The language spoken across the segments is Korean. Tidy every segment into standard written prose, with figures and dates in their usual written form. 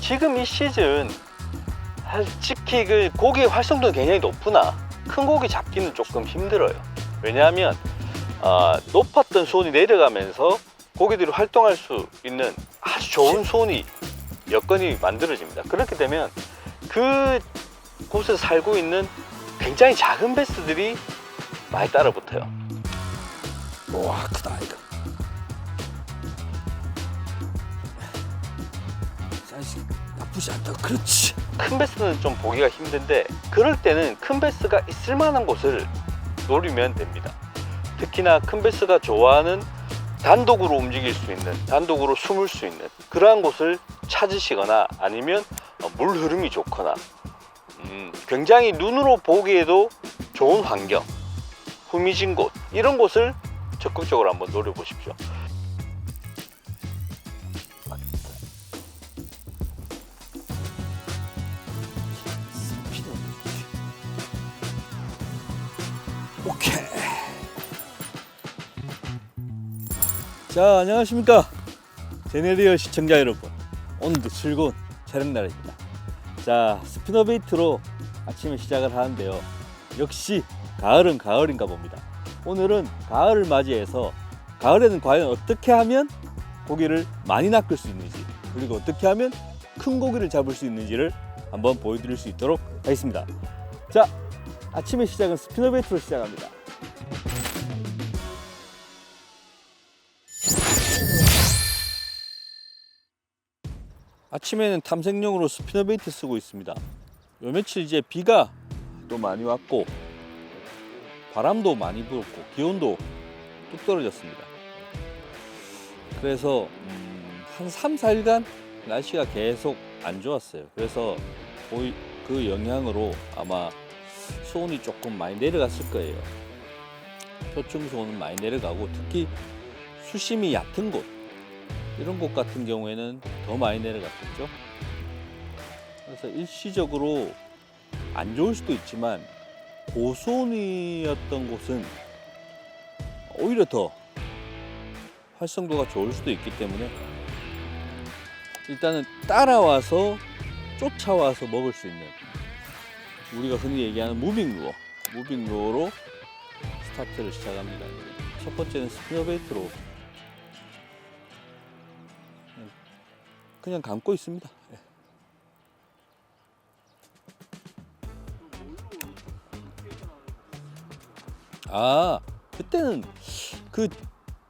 지금 이 시즌 솔직히 그 고기 활성도는 굉장히 높으나 큰 고기 잡기는 조금 힘들어요. 왜냐하면 높았던 수온이 내려가면서 고기들이 활동할 수 있는 아주 좋은 수온이 여건이 만들어집니다. 그렇게 되면 그 곳에 살고 있는 굉장히 작은 베스들이 많이 따라붙어요. 와, 크다 이거. 사이즈 나쁘지 않다. 그렇지. 큰 베스는 좀 보기가 힘든데 그럴 때는 큰 베스가 있을 만한 곳을 노리면 됩니다. 특히나 큰 베스가 좋아하는 단독으로 움직일 수 있는, 단독으로 숨을 수 있는 그러한 곳을 찾으시거나 아니면 물 흐름이 좋거나 굉장히 눈으로 보기에도 좋은 환경, 후미진 곳, 이런 곳을 적극적으로 한번 노려보십시오. 오케이. 자, 안녕하십니까 제네리얼 시청자 여러분. 오늘도 즐거운 촬영 날입니다. 자, 스피너베이트로 아침에 시작을 하는데요. 역시 가을은 가을인가 봅니다. 오늘은 가을을 맞이해서 가을에는 과연 어떻게 하면 고기를 많이 낚을 수 있는지, 그리고 어떻게 하면 큰 고기를 잡을 수 있는지를 한번 보여드릴 수 있도록 하겠습니다. 자, 아침의 시작은 스피너베이트로 시작합니다. 아침에는 탐색용으로 스피너베이트 쓰고 있습니다. 요 며칠 이제 비가 또 많이 왔고 바람도 많이 불었고 기온도 뚝 떨어졌습니다. 그래서 한 3, 4일간 날씨가 계속 안 좋았어요. 그래서 그 영향으로 아마 수온이 조금 많이 내려갔을 거예요. 표층 수온은 많이 내려가고 특히 수심이 얕은 곳, 이런 곳 같은 경우에는 더 많이 내려갔겠죠. 그래서 일시적으로 안 좋을 수도 있지만 고수온이었던 곳은 오히려 더 활성도가 좋을 수도 있기 때문에 일단은 따라와서 쫓아와서 먹을 수 있는, 우리가 흔히 얘기하는 무빙루어로 스타트를 시작합니다. 첫 번째는 스피너베이트로 그냥 감고 있습니다. 그때는 그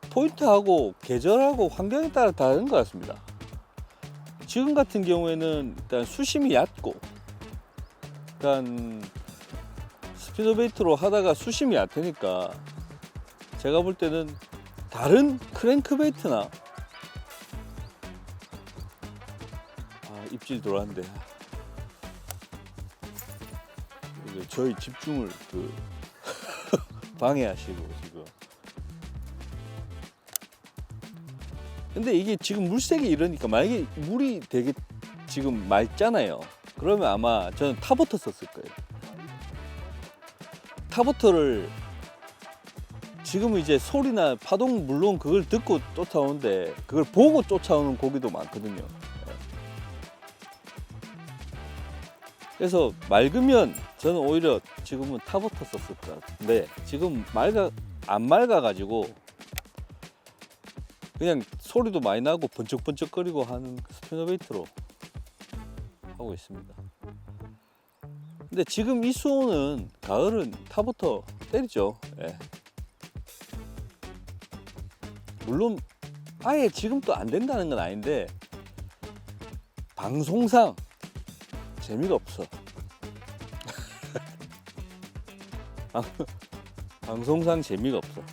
포인트하고 계절하고 환경에 따라 다른 것 같습니다. 지금 같은 경우에는 일단 수심이 얕고, 일단 스피너베이트로 하다가 수심이 얕으니까 제가 볼 때는 다른 크랭크베이트나 입질 들어왔는데 저희 집중을 방해하시고 지금. 근데 이게 지금 물색이 이러니까 만약에 물이 되게 지금 맑잖아요. 그러면 아마 저는 탑워터 썼을 거예요. 탑워터를 지금 이제 소리나 파동 물론 그걸 듣고 쫓아오는데 그걸 보고 쫓아오는 고기도 많거든요. 그래서 맑으면 저는 오히려 지금은 탑워터 썼을 것 같은데 지금 안 맑아가지고 그냥 소리도 많이 나고 번쩍번쩍거리고 하는 스피너베이트로 하고 있습니다. 근데 지금 이 수온은 가을은 탑워터 때리죠. 예. 물론 아예 지금 또 안 된다는 건 아닌데 방송상 재미가 없어. 방송상 재미가 없어.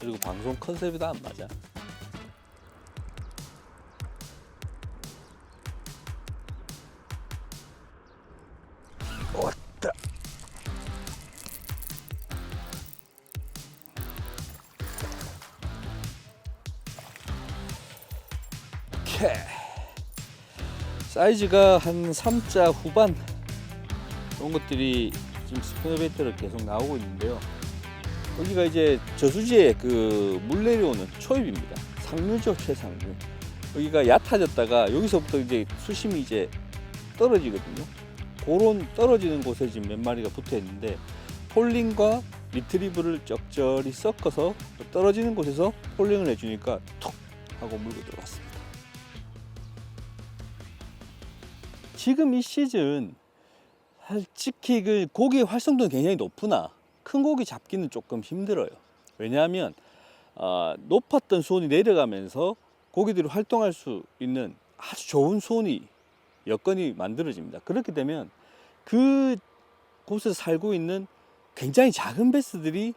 그리고 방송 컨셉이 다 안 맞아. 왔다. 오케이. 사이즈가 한 3자 후반 이런 것들이 지금 스피너베이트로 계속 나오고 있는데요. 여기가 이제 저수지에 그 물 내려오는 초입입니다. 상류죠, 최상류. 여기가 얕아졌다가 여기서부터 이제 수심이 이제 떨어지거든요. 그런 떨어지는 곳에 지금 몇 마리가 붙어 있는데, 폴링과 리트리브를 적절히 섞어서 떨어지는 곳에서 폴링을 해주니까 톡 하고 물고 들어갔습니다. 지금 이 시즌 솔직히 그 고기의 활성도는 굉장히 높으나 큰 고기 잡기는 조금 힘들어요. 왜냐하면 높았던 수온이 내려가면서 고기들이 활동할 수 있는 아주 좋은 수온이 여건이 만들어집니다. 그렇게 되면 그 곳에 살고 있는 굉장히 작은 베스들이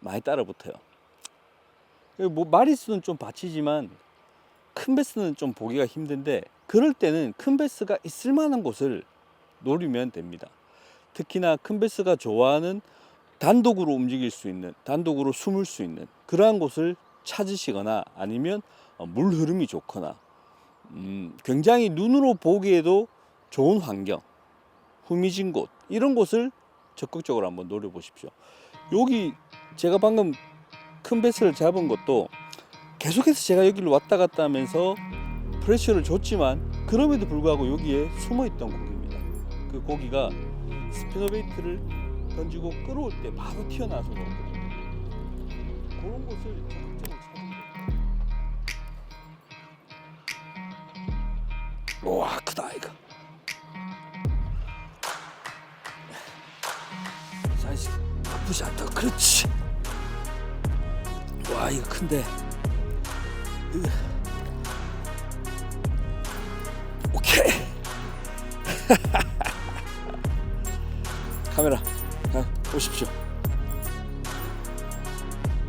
많이 따라붙어요. 뭐 마리수는 좀 받치지만 큰 베스는 좀 보기가 힘든데, 그럴 때는 큰 베스가 있을 만한 곳을 노리면 됩니다. 특히나 큰 베스가 좋아하는 단독으로 움직일 수 있는, 단독으로 숨을 수 있는 그러한 곳을 찾으시거나, 아니면 물 흐름이 좋거나 굉장히 눈으로 보기에도 좋은 환경, 후미진 곳, 이런 곳을 적극적으로 한번 노려보십시오. 여기 제가 방금 큰 베스를 잡은 것도 계속해서 제가 여기를 왔다 갔다 하면서 프레셔를 줬지만, 그럼에도 불구하고 여기에 숨어있던 고기입니다. 그 고기가 스피너베이트를 던지고 끌어올 때 바로 튀어나와서 먹거든요. 그런 곳을 적극적으로 찾는 거예요. 와, 크다 이거. 사이즈 나쁘지 않다. 그렇지. 와, 이거 큰데. 오케이. 카메라 보십시오.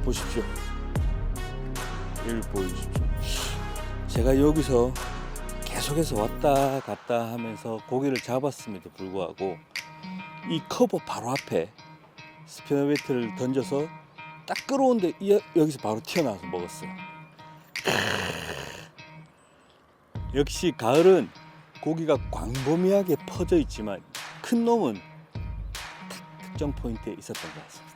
보십시오. 여기 보여주십시오. 제가 여기서 계속해서 왔다 갔다 하면서 고기를 잡았음에도 불구하고 이 커버 바로 앞에 스피너베이트를 던져서 딱 끌어오는데 여기서 바로 튀어나와서 먹었어요. 역시 가을은 고기가 광범위하게 퍼져 있지만 큰 놈은 특정 포인트에 있었던 것 같습니다.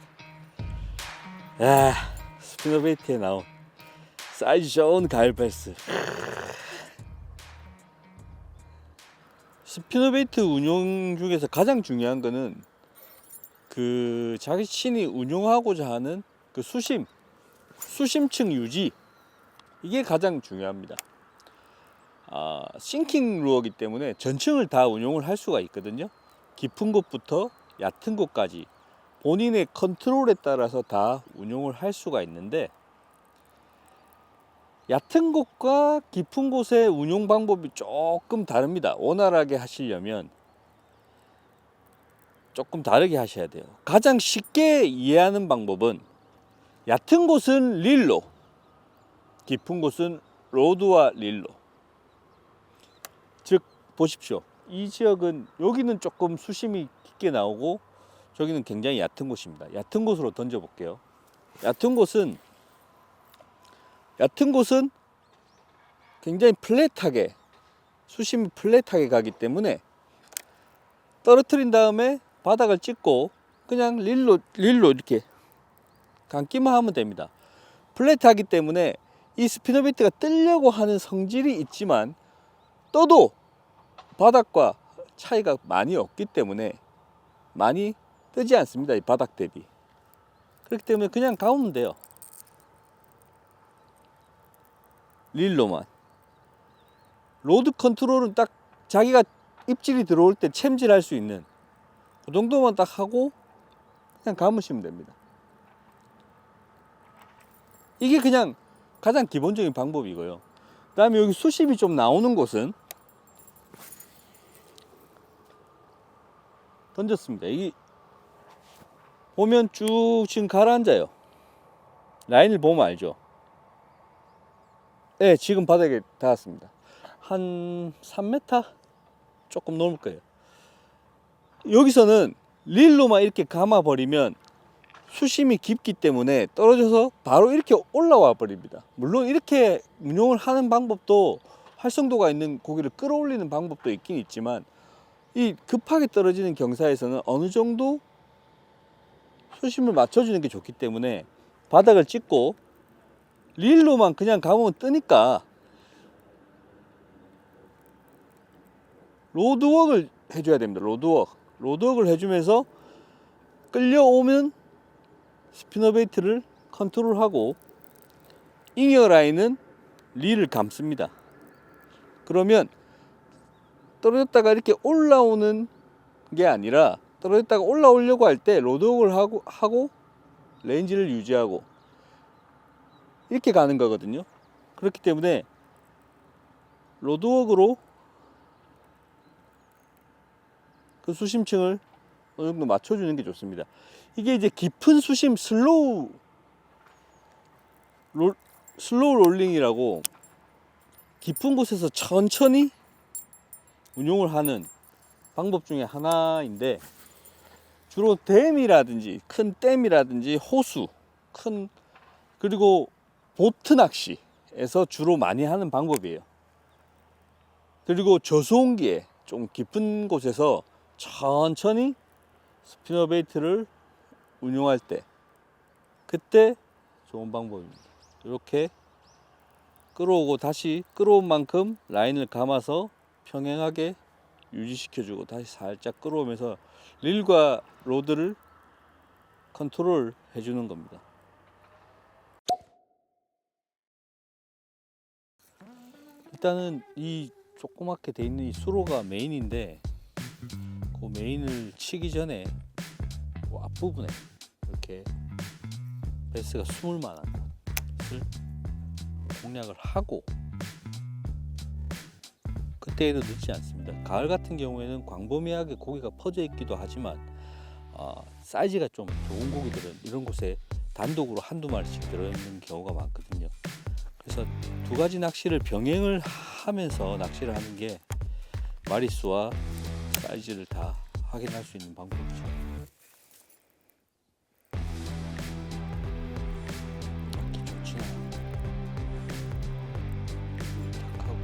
스피너베이트에 나온 사이즈 좋은 가을 베스. 스피너베이트 운용 중에서 가장 중요한 거는 그 자신이 운용하고자 하는 그 수심층 유지, 이게 가장 중요합니다. 싱킹 루어이기 때문에 전층을 다 운용을 할 수가 있거든요. 깊은 곳부터 얕은 곳까지 본인의 컨트롤에 따라서 다 운용을 할 수가 있는데, 얕은 곳과 깊은 곳의 운용 방법이 조금 다릅니다. 원활하게 하시려면 조금 다르게 하셔야 돼요. 가장 쉽게 이해하는 방법은 얕은 곳은 릴로, 깊은 곳은 로드와 릴로. 즉 보십시오. 이 지역은 여기는 조금 수심이 깊게 나오고 저기는 굉장히 얕은 곳입니다. 얕은 곳으로 던져 볼게요. 얕은 곳은 굉장히 플랫하게, 수심이 플랫하게 가기 때문에 떨어뜨린 다음에 바닥을 찍고 그냥 릴로 이렇게 감기만 하면 됩니다. 플랫하기 때문에 이 스피너베이트가 뜨려고 하는 성질이 있지만 떠도 바닥과 차이가 많이 없기 때문에 많이 뜨지 않습니다. 이 바닥 대비. 그렇기 때문에 그냥 감으면 돼요. 릴로만. 로드 컨트롤은 딱 자기가 입질이 들어올 때 챔질할 수 있는 그 정도만 딱 하고 그냥 감으시면 됩니다. 이게 그냥 가장 기본적인 방법이고요. 그 다음에 여기 수심이 좀 나오는 곳은 던졌습니다. 이게 보면 쭉 지금 가라앉아요. 라인을 보면 알죠. 네, 지금 바닥에 닿았습니다. 한 3m 조금 넘을 거예요. 여기서는 릴로만 이렇게 감아 버리면 수심이 깊기 때문에 떨어져서 바로 이렇게 올라와 버립니다. 물론 이렇게 운용을 하는 방법도, 활성도가 있는 고기를 끌어올리는 방법도 있긴 있지만, 이 급하게 떨어지는 경사에서는 어느 정도 수심을 맞춰주는 게 좋기 때문에 바닥을 찍고 릴로만 그냥 감으면 뜨니까 로드웍을 해줘야 됩니다. 로드웍을 해주면서 끌려오면 스피너베이트를 컨트롤하고 잉여 라인은 릴을 감습니다. 그러면 떨어졌다가 이렇게 올라오는 게 아니라 떨어졌다가 올라오려고 할 때 로드웍을 하고 레인지를 유지하고 이렇게 가는 거거든요. 그렇기 때문에 로드웍으로 그 수심층을 어느 정도 맞춰주는 게 좋습니다. 이게 이제 깊은 수심 슬로우 롤링이라고 깊은 곳에서 천천히 운용을 하는 방법 중에 하나인데, 주로 댐이라든지 큰 댐이라든지 호수, 그리고 보트 낚시에서 주로 많이 하는 방법이에요. 그리고 저수온기에 좀 깊은 곳에서 천천히 스피너 베이트를 운용할 때, 그때 좋은 방법입니다. 이렇게 끌어오고 다시 끌어온 만큼 라인을 감아서 평행하게 유지시켜주고 다시 살짝 끌어오면서 릴과 로드를 컨트롤 해주는 겁니다. 일단은 이 조그맣게 돼 있는 이 수로가 메인인데, 그 메인을 치기 전에 그 앞부분에 이렇게 베스가 숨을 만한 것을 공략을 하고, 그때에도 늦지 않습니다. 가을 같은 경우에는 광범위하게 고기가 퍼져 있기도 하지만 사이즈가 좀 좋은 고기들은 이런 곳에 단독으로 한두 마리씩 들어있는 경우가 많거든요. 그래서 두 가지 낚시를 병행을 하면서 낚시를 하는 게 마리수와 사이즈를 다 확인할 수 있는 방법이죠. 잡기 좋지 않아요. 딱 하고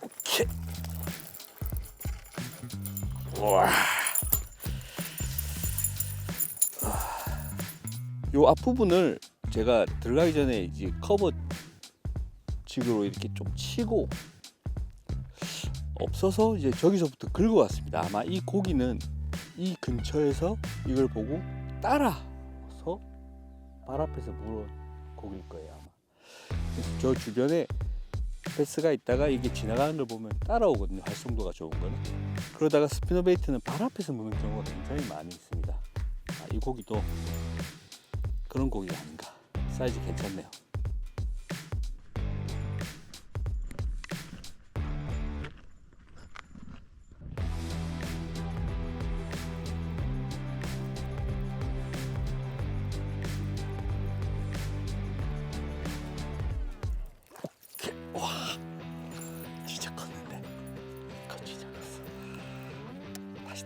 오케이. 와. 요 앞부분을 제가 들어가기 전에 이제 커버 직으로 이렇게 좀 치고 없어서 이제 저기서부터 긁어 왔습니다. 아마 이 고기는 이 근처에서 이걸 보고 따라서 발 앞에서 물은 고기일 거예요, 아마. 그래서 저 주변에 베스가 있다가 이게 지나가는 걸 보면 따라오거든요, 활성도가 좋은 거는. 그러다가 스피너 베이트는 발 앞에서 무는 경우가 굉장히 많이 있습니다. 이 고기도 그런 고기가 아닌가. 사이즈 괜찮네요. 와, 진짜 컸는데. 이거 진짜 컸어. 다시.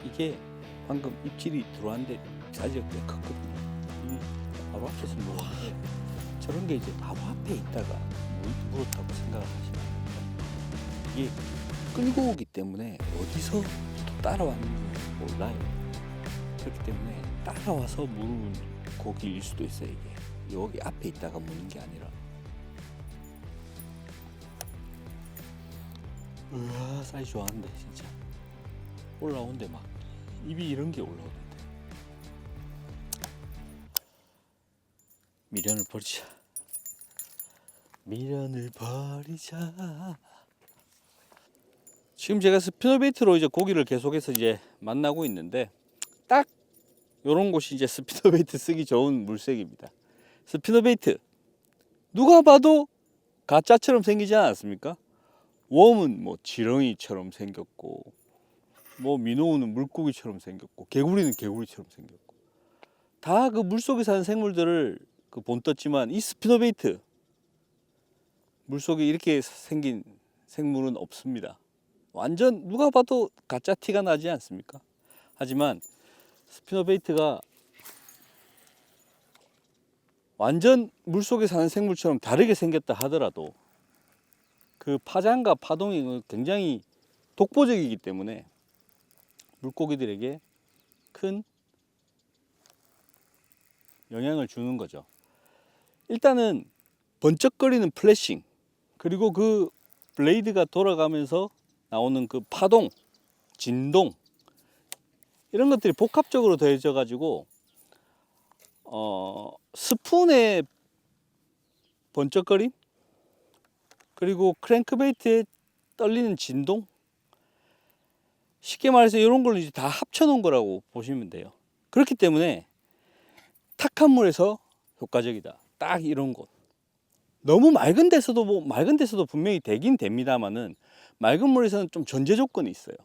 이게 방금 입질이 들어왔는데 사이즈가 꽤 컸거든요. 이 바로 앞에서 물었는데, 저런 게 이제 바로 앞에 있다가 물었다고 생각을 하시면 됩니다. 이게 끌고 오기 때문에 어디서 또 따라왔는지 몰라요. 그렇기 때문에 따라와서 무는 고기일 수도 있어요. 이게 여기 앞에 있다가 무는 게 아니라. 우와, 사이즈 좋아하는데 진짜 올라오는데 막 입이 이런 게 올라오는데. 미련을 버리자. 미련을 버리자. 지금 제가 스피너 베이트로 이제 고기를 계속해서 이제 만나고 있는데, 딱 요런 곳이 이제 스피너 베이트 쓰기 좋은 물색입니다. 스피너 베이트 누가 봐도 가짜처럼 생기지 않았습니까? 웜은 뭐 지렁이처럼 생겼고, 뭐 민호우는 물고기처럼 생겼고, 개구리는 개구리처럼 생겼고, 다 그 물속에 사는 생물들을 본떴지만 이 스피너 베이트 물속에 이렇게 생긴 생물은 없습니다. 완전 누가 봐도 가짜 티가 나지 않습니까? 하지만 스피너 베이트가 완전 물속에 사는 생물처럼 다르게 생겼다 하더라도 그 파장과 파동이 굉장히 독보적이기 때문에 물고기들에게 큰 영향을 주는 거죠. 일단은 번쩍거리는 플래싱, 그리고 그 블레이드가 돌아가면서 나오는 그 파동, 진동, 이런 것들이 복합적으로 더해져 가지고 스푼의 번쩍거림, 그리고 크랭크베이트의 떨리는 진동, 쉽게 말해서 이런 걸 이제 다 합쳐 놓은 거라고 보시면 돼요. 그렇기 때문에 탁한 물에서 효과적이다. 딱 이런 곳. 너무 맑은 데서도 맑은 데서도 분명히 되긴 됩니다만은, 맑은 물에서는 좀 전제 조건이 있어요.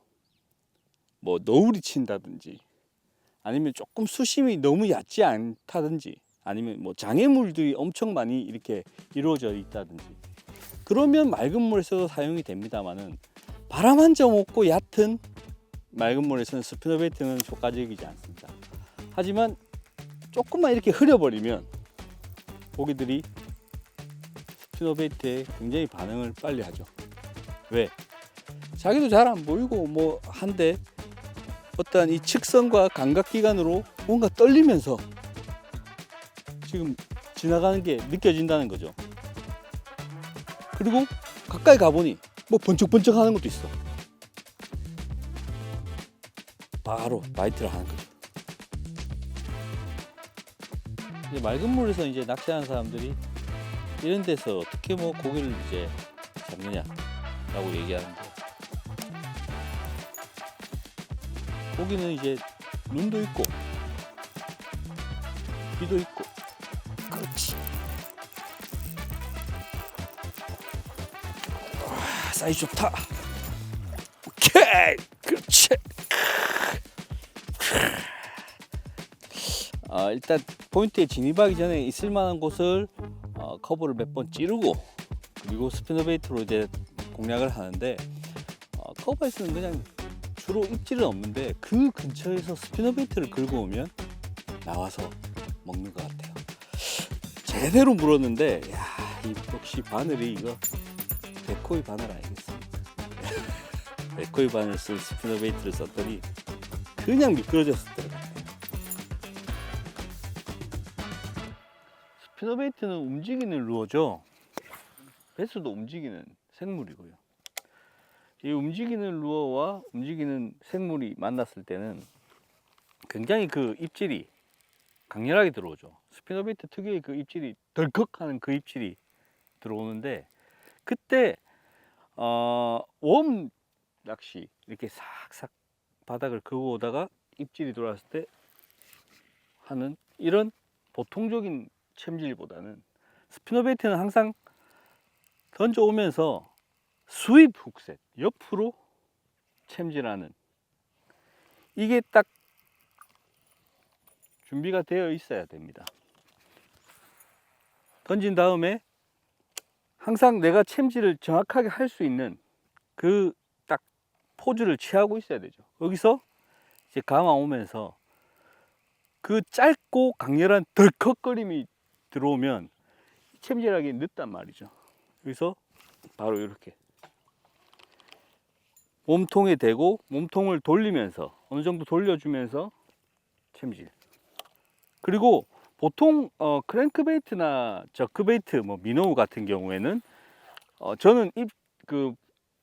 뭐 너울이 친다든지, 아니면 조금 수심이 너무 얕지 않다든지, 아니면 뭐 장애물들이 엄청 많이 이렇게 이루어져 있다든지, 그러면 맑은 물에서도 사용이 됩니다만은, 바람 한 점 없고 얕은 맑은 물에서는 스피너베이트는 효과적이지 않습니다. 하지만 조금만 이렇게 흐려버리면 고기들이 스피너베이트에 굉장히 반응을 빨리 하죠. 왜? 자기도 잘 안 보이고 뭐 한데 어떠한 이 측선과 감각기관으로 뭔가 떨리면서 지금 지나가는 게 느껴진다는 거죠. 그리고 가까이 가보니 뭐 번쩍번쩍 하는 것도 있어. 바로 바이트를 하는 거죠. 이제 맑은 물에서 이제 낚시하는 사람들이 이런 데서 어떻게 뭐 고기를 이제 잡느냐라고 얘기하는데, 고기는 이제 눈도 있고 귀도 있고, 그렇지. 와, 사이즈 좋다. 오케이, 그렇지. 일단 포인트에 진입하기 전에 있을만한 곳을 커브를 몇 번 찌르고, 그리고 스피너베이트로 이제 공략을 하는데, 커브에서는 그냥 주로 입질은 없는데 그 근처에서 스피너베이트를 긁어 오면 나와서 먹는 것 같아요. 제대로 물었는데, 야, 역시 바늘이 이거 데코이 바늘 아니겠어? 데코이 바늘 쓴 스피너베이트를 썼더니 그냥 미끄러졌을 때. 스피너베이트는 움직이는 루어죠. 배수도 움직이는 생물이고요. 이 움직이는 루어와 움직이는 생물이 만났을 때는 굉장히 그 입질이 강렬하게 들어오죠. 스피너베이트 특유의 그 입질이 덜컥하는 그 입질이 들어오는데, 그때 웜 낚시 이렇게 싹싹 바닥을 긁어 오다가 입질이 들어왔을 때 하는 이런 보통적인 챔질보다는, 스피너베이트는 항상 던져오면서 스윕 훅셋, 옆으로 챔질하는, 이게 딱 준비가 되어 있어야 됩니다. 던진 다음에 항상 내가 챔질을 정확하게 할 수 있는 그 딱 포즈를 취하고 있어야 되죠. 여기서 이제 감아 오면서 그 짧고 강렬한 덜컥거림이 들어오면 챔질하기 늦단 말이죠. 여기서 바로 이렇게 몸통에 대고 몸통을 돌리면서 어느 정도 돌려주면서 챔질. 그리고 보통 크랭크베이트나 저크베이트, 뭐 미노우 같은 경우에는 저는 그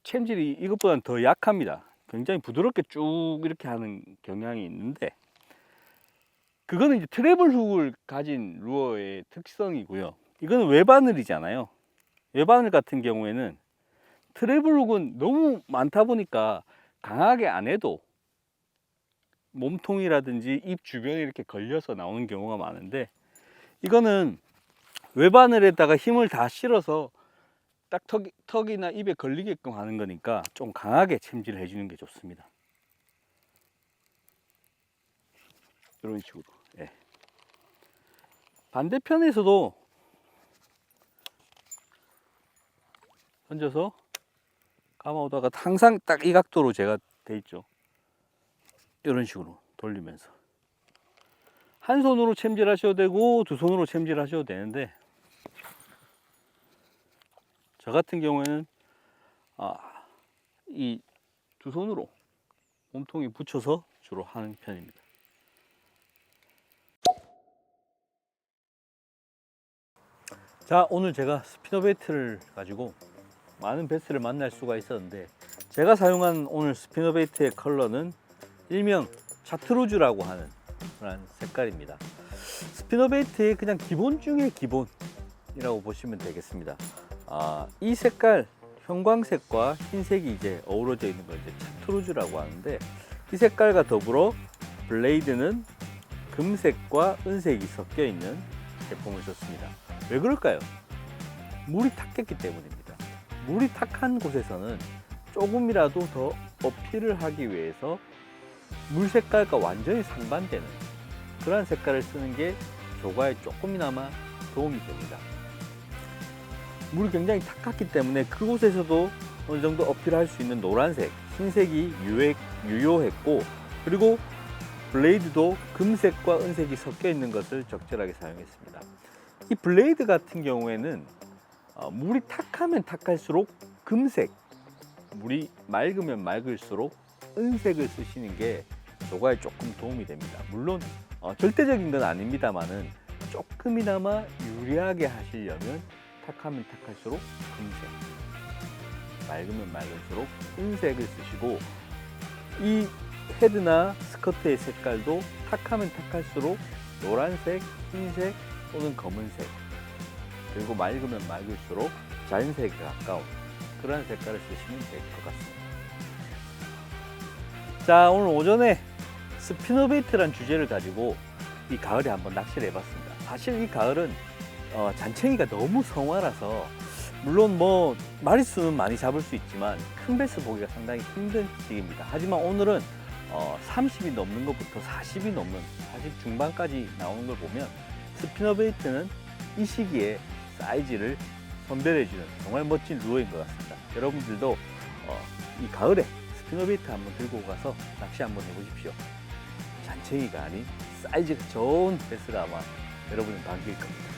챔질이 이것보다는 더 약합니다. 굉장히 부드럽게 쭉 이렇게 하는 경향이 있는데, 그거는 이제 트래블 훅을 가진 루어의 특성이고요. 이거는 외바늘이잖아요. 외바늘 같은 경우에는 트래블 훅은 너무 많다 보니까 강하게 안 해도 몸통이라든지 입 주변에 이렇게 걸려서 나오는 경우가 많은데, 이거는 외바늘에다가 힘을 다 실어서 딱 턱이나 입에 걸리게끔 하는 거니까 좀 강하게 챔질을 해주는 게 좋습니다. 이런 식으로. 예. 반대편에서도 던져서 감아오다가 항상 딱 이 각도로 제가 돼 있죠. 이런 식으로 돌리면서 한 손으로 챔질 하셔도 되고 두 손으로 챔질 하셔도 되는데, 저 같은 경우에는 이 두 손으로 몸통에 붙여서 주로 하는 편입니다. 자, 오늘 제가 스피너베이트를 가지고 많은 베스를 만날 수가 있었는데, 제가 사용한 오늘 스피너베이트의 컬러는 일명 차트루즈라고 하는 그런 색깔입니다. 스피너베이트의 그냥 기본 중에 기본이라고 보시면 되겠습니다. 이 색깔 형광색과 흰색이 이제 어우러져 있는 걸 이제 차트루즈라고 하는데, 이 색깔과 더불어 블레이드는 금색과 은색이 섞여 있는 제품을 썼습니다. 왜 그럴까요? 물이 탁했기 때문입니다. 물이 탁한 곳에서는 조금이라도 더 어필을 하기 위해서 물 색깔과 완전히 상반되는 그런 색깔을 쓰는 게 조과에 조금이나마 도움이 됩니다. 물이 굉장히 탁했기 때문에 그곳에서도 어느 정도 어필할 수 있는 노란색, 흰색이 유효했고, 그리고 블레이드도 금색과 은색이 섞여 있는 것을 적절하게 사용했습니다. 이 블레이드 같은 경우에는 물이 탁하면 탁할수록 금색, 물이 맑으면 맑을수록 은색을 쓰시는 게 조과에 조금 도움이 됩니다. 물론 절대적인 건 아닙니다만은 조금이나마 유리하게 하시려면 탁하면 탁할수록 금색, 맑으면 맑을수록 은색을 쓰시고, 이 헤드나 스커트의 색깔도 탁하면 탁할수록 노란색, 흰색 또는 검은색, 그리고 맑으면 맑을수록 자연색에 가까운 그런 색깔을 쓰시면 될 것 같습니다. 자, 오늘 오전에 스피너베이트란 주제를 가지고 이 가을에 한번 낚시를 해봤습니다. 사실 이 가을은 잔챙이가 너무 성화라서, 물론 뭐 마리수는 많이 잡을 수 있지만 큰 베스 보기가 상당히 힘든 시기입니다. 하지만 오늘은 30이 넘는 것부터 40이 넘는 40 중반까지 나오는 걸 보면 스피너베이트는 이 시기에 사이즈를 선별해주는 정말 멋진 루어인 것 같습니다. 여러분들도 이 가을에 스피너베이트 한번 들고 가서 낚시 한번 해보십시오. 잔챙이가 아닌 사이즈가 좋은 베스가 아마 여러분은 반길 겁니다.